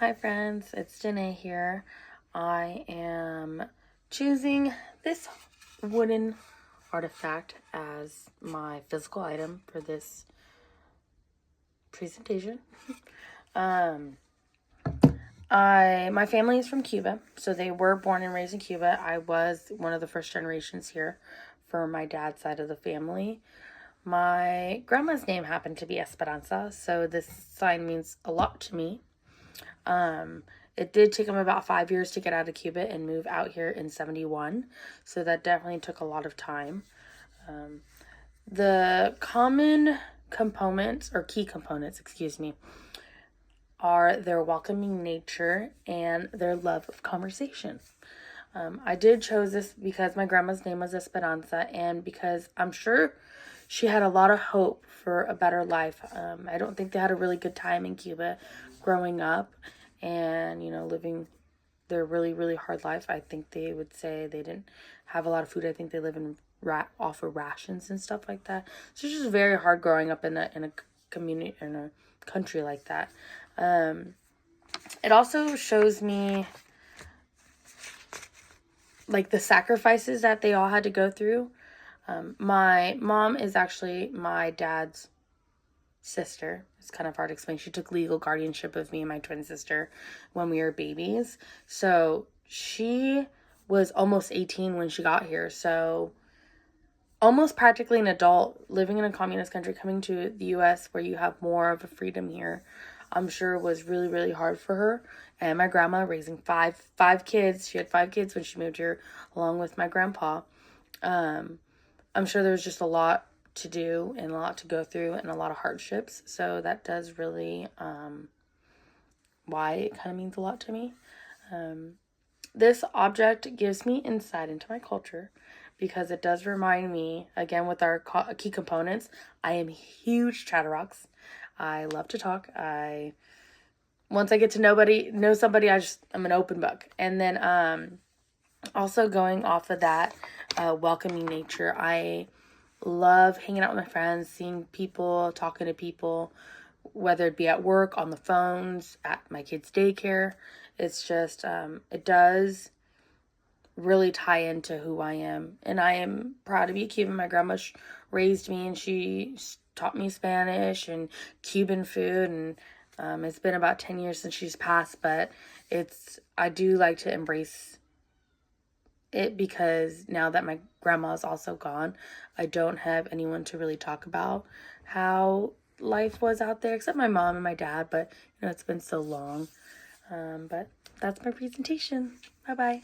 Hi friends, it's Janae here. I am choosing this wooden artifact as my physical item for this presentation. My family is from Cuba, so they were born and raised in Cuba. I was one of the first generations here for my dad's side of the family. My grandma's name happened to be Esperanza, so this sign means a lot to me. It did take them about 5 years to get out of Cuba and move out here in 71. So that definitely took a lot of time. The common components, or key components, are their welcoming nature and their love of conversation. I did chose this because my grandma's name was Esperanza and because I'm sure she had a lot of hope for a better life. I don't think they had a really good time in Cuba growing up and, living their really, really hard life. I think they would say they didn't have a lot of food. I think they live off of rations and stuff like that. So it's just very hard growing up in a community, in a country like that. It also shows me like the sacrifices that they all had to go through. My mom is actually my dad's sister. It's kind of hard to explain. She took legal guardianship of me and my twin sister when we were babies. So she was almost 18 when she got here. So almost practically an adult living in a communist country, coming to the US where you have more of a freedom here, I'm sure was really, really hard for her. And my grandma raising five kids. She had 5 kids when she moved here along with my grandpa. I'm sure there was just a lot to do and a lot to go through and a lot of hardships. So that does really, why it kind of means a lot to me. This object gives me insight into my culture because it does remind me, again, with our key components, I am a huge chatterbox. I love to talk. Once I get to know somebody, I'm an open book. And then, also going off of that, welcoming nature, I love hanging out with my friends, seeing people, talking to people, whether it be at work, on the phones, at my kids' daycare. It's just, it does really tie into who I am. And I am proud to be Cuban. My grandma raised me and she taught me Spanish and Cuban food. And it's been about 10 years since she's passed, but I do like to embrace it because now that my grandma is also gone, I don't have anyone to really talk about how life was out there except my mom and my dad, but it's been so long. But that's my presentation. Bye bye.